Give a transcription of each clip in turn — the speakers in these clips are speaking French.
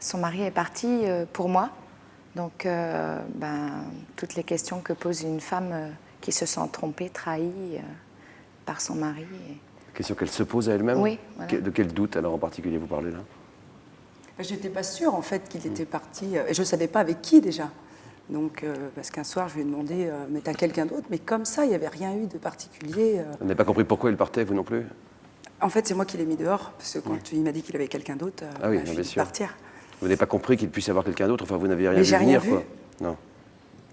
son mari est parti pour moi. Donc, toutes les questions que pose une femme qui se sent trompée, trahie par son mari. Question qu'elle se pose à elle-même? Oui. Voilà. De quel doute, alors, en particulier, vous parlez là? Je n'étais pas sûre, en fait, qu'il était parti. Et je ne savais pas avec qui, déjà. Donc, parce qu'un soir, je lui ai demandé, mais t'as quelqu'un d'autre? Mais comme ça, il n'y avait rien eu de particulier. Vous n'avez pas compris pourquoi il partait, vous non plus? En fait, c'est moi qui l'ai mis dehors, parce que quand il m'a dit qu'il avait quelqu'un d'autre, je lui ai dit de partir. Vous n'avez pas compris qu'il puisse y avoir quelqu'un d'autre? Enfin, vous n'avez rien vu venir, quoi. Non.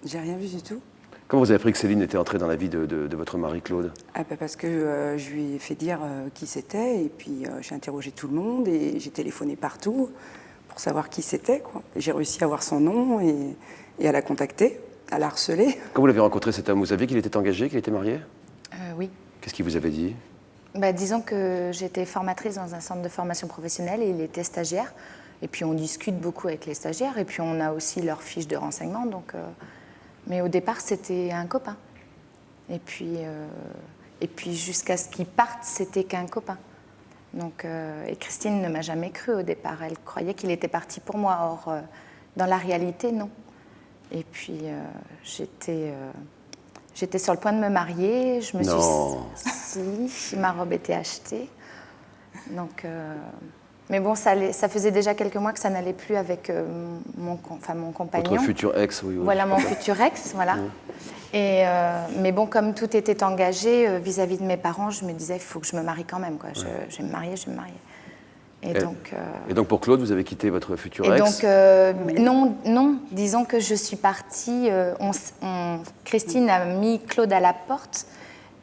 J'ai rien vu du tout. Comment vous avez appris que Céline était entrée dans la vie de votre mari, Claude? Parce que je lui ai fait dire qui c'était, et puis j'ai interrogé tout le monde, et j'ai téléphoné partout pour savoir qui c'était, quoi. J'ai réussi à avoir son nom et à la contacter, à la harceler. Quand vous l'avez rencontré, cet homme, vous saviez qu'il était engagé, qu'il était marié? Oui. Qu'est-ce qu'il vous avait dit? Disons que j'étais formatrice dans un centre de formation professionnelle et il était stagiaire. Et puis on discute beaucoup avec les stagiaires et puis on a aussi leurs fiches de renseignement. Donc, mais au départ, c'était un copain. Et puis jusqu'à ce qu'il parte, c'était qu'un copain. Donc, et Christine ne m'a jamais cru au départ. Elle croyait qu'il était parti pour moi. Or, dans la réalité, non. Et puis j'étais sur le point de me marier. Je me suis... ma robe était achetée. Donc... Mais bon, ça faisait déjà quelques mois que ça n'allait plus avec mon compagnon. Votre futur ex, oui. Voilà, mon futur ex, voilà. Oui. Mais bon, comme tout était engagé vis-à-vis de mes parents, je me disais, il faut que je me marie quand même, quoi. Je vais me marier. Et donc pour Claude, vous avez quitté votre futur ex? Non, disons que je suis partie, Christine a mis Claude à la porte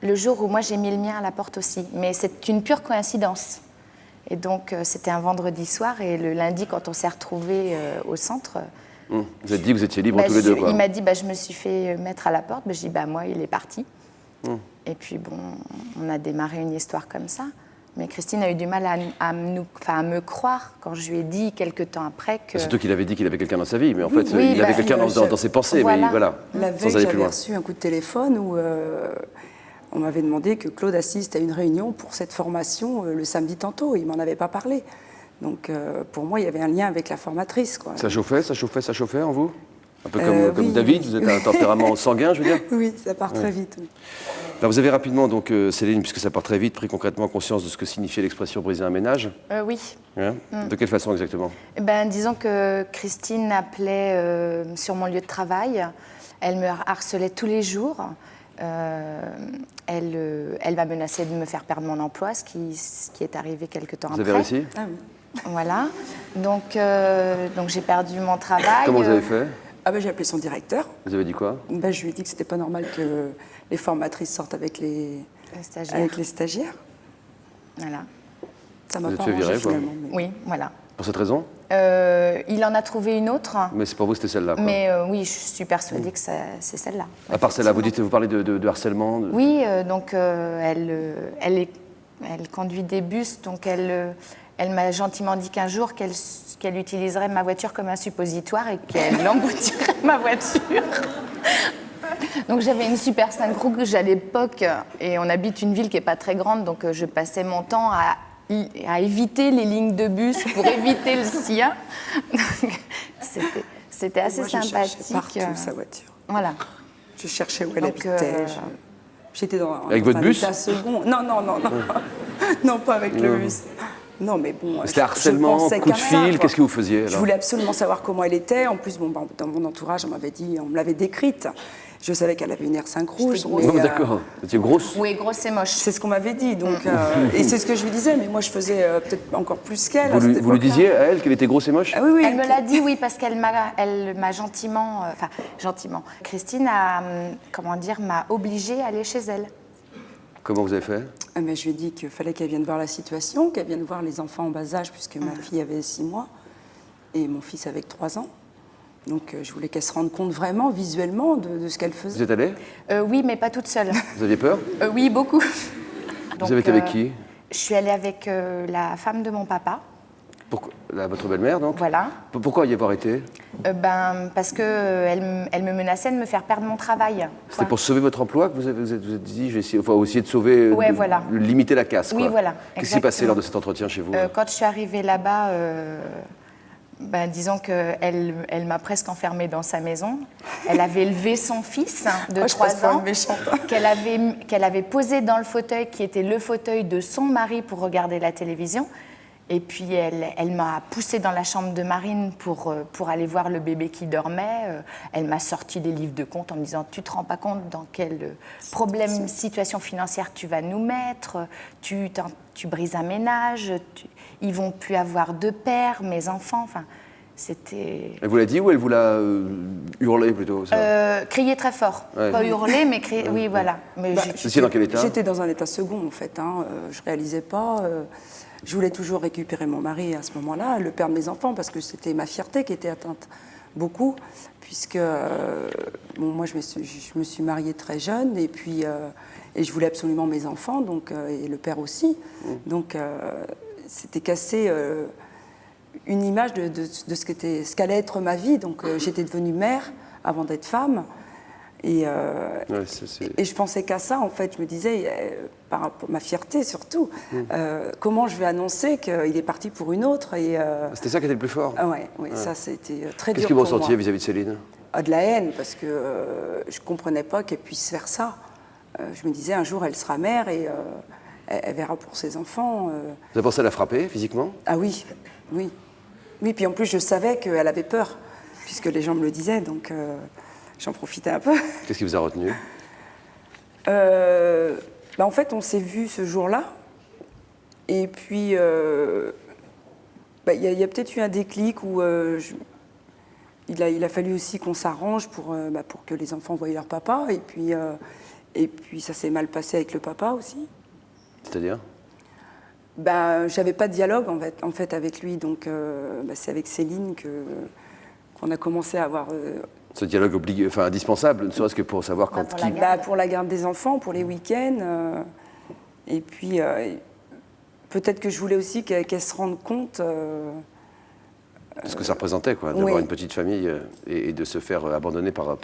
le jour où moi j'ai mis le mien à la porte aussi. Mais c'est une pure coïncidence. Et donc, c'était un vendredi soir, et le lundi, quand on s'est retrouvés au centre... Vous avez dit que vous étiez libres tous les deux, quoi. Il m'a dit, je me suis fait mettre à la porte. J'ai dit, moi, il est parti. Et puis, bon, on a démarré une histoire comme ça. Mais Christine a eu du mal à me croire quand je lui ai dit, quelques temps après, que... C'est toi qui l'avez dit qu'il avait quelqu'un dans sa vie, mais en fait, il avait quelqu'un dans ses pensées, voilà. Mais voilà, la veille, j'avais reçu un coup de téléphone où... on m'avait demandé que Claude assiste à une réunion pour cette formation le samedi tantôt. Il ne m'en avait pas parlé. Donc, pour moi, il y avait un lien avec la formatrice, quoi. Ça chauffait en vous? Un peu comme David, vous êtes un tempérament sanguin, je veux dire? Oui, ça part très vite. Oui. Alors, vous avez rapidement, donc, Céline, puisque ça part très vite, pris concrètement conscience de ce que signifiait l'expression « briser un ménage ». Oui. Hein? De quelle façon exactement? Disons que Christine appelait sur mon lieu de travail. Elle me harcelait tous les jours. Elle m'a menacé de me faire perdre mon emploi, ce qui est arrivé quelque temps après. Vous avez réussi? Ah oui. Voilà. Donc j'ai perdu mon travail. Comment vous avez fait? J'ai appelé son directeur. Vous avez dit quoi? Je lui ai dit que c'était pas normal que les formatrices sortent avec les stagiaires. Voilà. Ça m'a pas arrangé finalement. Mais... Oui, voilà. Pour cette raison? Il en a trouvé une autre. Mais c'est pour vous, c'était celle-là, quoi. Mais oui, je suis persuadée que c'est celle-là. À part celle-là, vous parlez de harcèlement? Oui, donc elle conduit des bus, donc elle m'a gentiment dit qu'un jour qu'elle utiliserait ma voiture comme un suppositoire et qu'elle emboutirait ma voiture. Donc j'avais une Super 5 Rouge à l'époque et on habite une ville qui n'est pas très grande, donc je passais mon temps à éviter les lignes de bus pour éviter le sien. C'était assez sympathique. Je cherchais partout sa voiture. Voilà. Je cherchais où elle habitait. J'étais avec votre bus? Non. Non, pas avec le bus. Non, mais bon... C'était harcèlement, coup de fil, qu'est-ce que vous faisiez alors? Je voulais absolument savoir comment elle était. En plus, dans mon entourage, on me l'avait décrite. Je savais qu'elle avait une R5 rouge. D'accord. Vous étiez grosse? Oui, grosse et moche. C'est ce qu'on m'avait dit. Donc, et c'est ce que je lui disais, mais moi je faisais peut-être encore plus qu'elle. Vous lui disiez à elle qu'elle était grosse et moche? Ah, oui. Elle me l'a dit, oui, parce qu'elle m'a gentiment... gentiment. Christine m'a obligée à aller chez elle. Comment vous avez fait? Je lui ai dit qu'il fallait qu'elle vienne voir la situation, qu'elle vienne voir les enfants en bas âge, puisque ma fille avait 6 mois et mon fils avait 3 ans. Donc je voulais qu'elle se rende compte vraiment, visuellement, de ce qu'elle faisait. Vous êtes allée? Oui, mais pas toute seule. Vous aviez peur? Oui, beaucoup. Vous avez été avec qui? Je suis allée avec la femme de mon papa. Votre belle-mère, donc? Voilà. Pourquoi y avoir été? Parce qu'elle me menaçait de me faire perdre mon travail. C'était pour sauver votre emploi que vous vous êtes dit, je vais essayer de sauver, de limiter la casse, quoi. Oui, voilà. Qu'est-ce qui s'est passé lors de cet entretien chez vous? Quand je suis arrivée là-bas, Ben, disons qu'elle m'a presque enfermée dans sa maison. Elle avait élevé son fils de je 3 passe pour ans, une méchante. qu'elle avait posé dans le fauteuil qui était le fauteuil de son mari pour regarder la télévision. Et puis elle m'a poussée dans la chambre de Marine pour aller voir le bébé qui dormait. Elle m'a sorti des livres de comptes en me disant « Tu ne te rends pas compte dans quel problème, situation financière tu vas nous mettre, tu brises un ménage, ils ne vont plus avoir de père, mes enfants. » Enfin, c'était... Elle vous l'a dit ou elle vous l'a hurlé plutôt ça crier très fort. Ouais. Pas hurler, mais crier... Oui, voilà. Mais Ceci dans quel état? J'étais dans un état second, en fait. Je ne réalisais pas. Je voulais toujours récupérer mon mari à ce moment-là, le père de mes enfants, parce que c'était ma fierté qui était atteinte beaucoup, puisque moi, je me suis mariée très jeune, et puis et je voulais absolument mes enfants, donc, et le père aussi. Donc, c'était cassé une image de ce qu'allait être ma vie. Donc, j'étais devenue mère avant d'être femme. Et je pensais qu'à ça, en fait. Je me disais, par rapport à ma fierté surtout, comment je vais annoncer qu'il est parti pour une autre. C'était ça qui était le plus fort. Oui, ça c'était très dur. Qu'est-ce que vous pour ressentiez moi. vis-à-vis de Céline? De la haine, parce que je ne comprenais pas qu'elle puisse faire ça. Je me disais, un jour, elle sera mère et elle verra pour ses enfants. Vous avez pensé à la frapper physiquement? Ah oui, oui. Oui, puis en plus, je savais qu'elle avait peur, puisque les gens me le disaient, donc... J'en profitais un peu. Qu'est-ce qui vous a retenu? En fait, on s'est vus ce jour-là. Et puis, y a peut-être eu un déclic où il a fallu aussi qu'on s'arrange pour que les enfants voient leur papa. Et puis ça s'est mal passé avec le papa aussi. C'est-à-dire? J'avais pas de dialogue en fait avec lui. Donc, c'est avec Céline qu'on a commencé à avoir... Ce dialogue indispensable, ne serait-ce que pour savoir quand pour qui... Pour la garde des enfants, pour les week-ends. Et puis, peut-être que je voulais aussi qu'elle se rende compte... ce que ça représentait, quoi, d'avoir une petite famille et de se faire abandonner par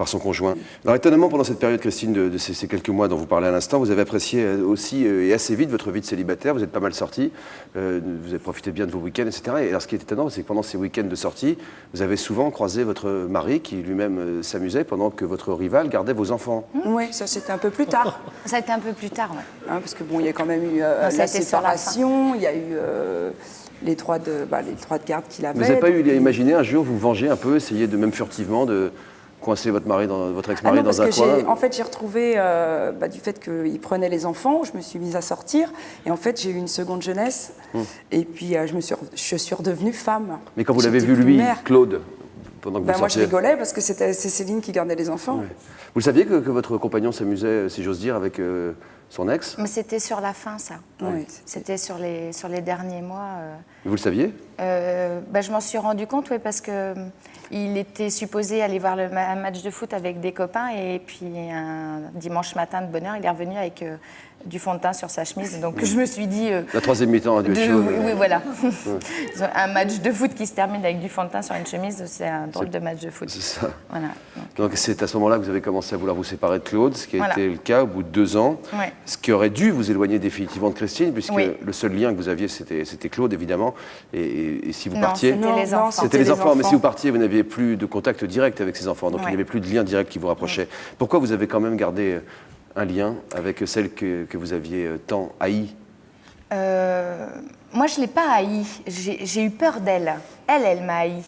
son conjoint. Alors étonnamment, pendant cette période, Christine, de ces quelques mois dont vous parlez à l'instant, vous avez apprécié aussi et assez vite votre vie de célibataire, vous êtes pas mal sorti, vous avez profité bien de vos week-ends, etc. Et alors ce qui est étonnant, c'est que pendant ces week-ends de sortie, vous avez souvent croisé votre mari qui lui-même s'amusait pendant que votre rival gardait vos enfants. Oui, ça c'était un peu plus tard. Ça a été un peu plus tard, oui. Parce que il y a quand même eu ça a la été sur la fin. séparation, il y a eu... les droits de garde qu'il avait. Vous n'avez pas eu à imaginer un jour vous venger un peu, essayer de même furtivement de coincer votre ex-mari dans un coin? En fait, j'ai retrouvé, du fait qu'il prenait les enfants, je me suis mise à sortir. Et en fait, j'ai eu une seconde jeunesse. Et puis, je suis redevenue femme. Mais quand vous l'avez J'étais vu, plus lui, mère. Claude, pendant que vous Moi, je sortiez... rigolais parce que c'est Céline qui gardait les enfants. Ouais. Vous le saviez que votre compagnon s'amusait, si j'ose dire, avec son ex? Mais c'était sur la fin, ça. Ouais. C'était sur les derniers mois. Vous le saviez? Je m'en suis rendu compte, oui, parce que il était supposé aller voir un match de foot avec des copains et puis un dimanche matin de bonne heure, il est revenu avec du fond de teint sur sa chemise. Donc je me suis dit... La troisième mi-temps a dû être chaude. Oui, voilà. Un match de foot qui se termine avec du fond de teint sur une chemise, c'est un drôle de match de foot. C'est ça. Voilà. Donc c'est à ce moment-là que vous avez commencé à vouloir vous séparer de Claude, ce qui a été le cas au bout de 2 ans. Ouais. Ce qui aurait dû vous éloigner définitivement de Christine, puisque Oui. le seul lien que vous aviez, c'était Claude, évidemment. Et si vous Non, partiez... c'était les enfants. C'était les enfants, mais si vous partiez, vous n'aviez plus de contact direct avec ces enfants, donc il n'y avait plus de lien direct qui vous rapprochait. Pourquoi vous avez quand même gardé un lien avec celle que vous aviez tant haïe? Moi, je ne l'ai pas haïe. J'ai eu peur d'elle. Elle m'a haïe.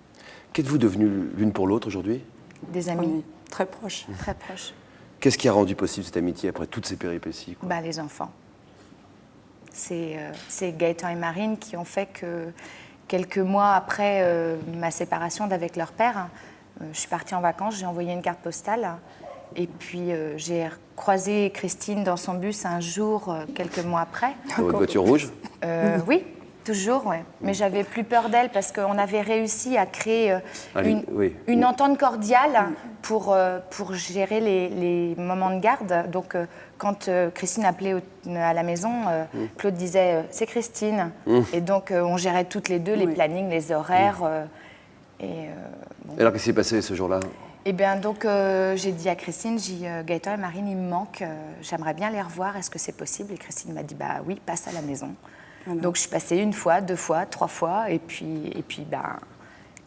Qu'êtes-vous devenus l'une pour l'autre aujourd'hui? Des On amis est très proches. très proches. Qu'est-ce qui a rendu possible cette amitié après toutes ces péripéties, quoi? Les enfants. C'est Gaëtan et Marine qui ont fait que quelques mois après ma séparation d'avec leur père, je suis partie en vacances, j'ai envoyé une carte postale et puis j'ai croisé Christine dans son bus un jour, quelques mois après. Dans votre voiture rouge? Oui, toujours, ouais. Mais j'avais plus peur d'elle parce qu'on avait réussi à créer une entente cordiale pour gérer les moments de garde. Donc, quand Christine appelait à la maison, Claude disait « c'est Christine ». Et donc, on gérait toutes les deux les plannings, les horaires. Et alors, qu'est-ce qui s'est passé ce jour-là? Eh bien, donc, j'ai dit à Christine, Gaëtan et Marine, ils me manquent, j'aimerais bien les revoir, est-ce que c'est possible? Et Christine m'a dit, oui, passe à la maison. Voilà. Donc je suis passée 1 fois, 2 fois, 3 fois, et puis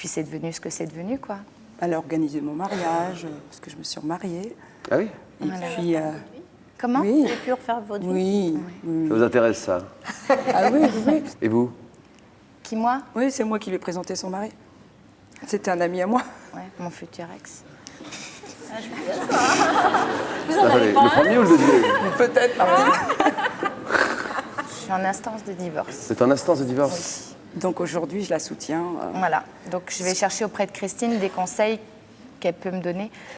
c'est devenu ce que c'est devenu, quoi. Elle a organisé mon mariage, parce que je me suis remariée. Ah oui? Et puis... Comment? oui. Vous avez pu refaire votre vie? Oui, oui. Ça vous intéresse, ça? Ah oui, oui. Et vous? Qui, moi? Oui, c'est moi qui lui ai présenté son mari. C'était un ami à moi. Ouais, mon futur ex. Attendez, le premier ou le deuxième? Peut-être, Martine. Je suis en instance de divorce. C'est en instance de divorce? Donc aujourd'hui, je la soutiens. Voilà. Donc je vais chercher auprès de Christine des conseils qu'elle peut me donner.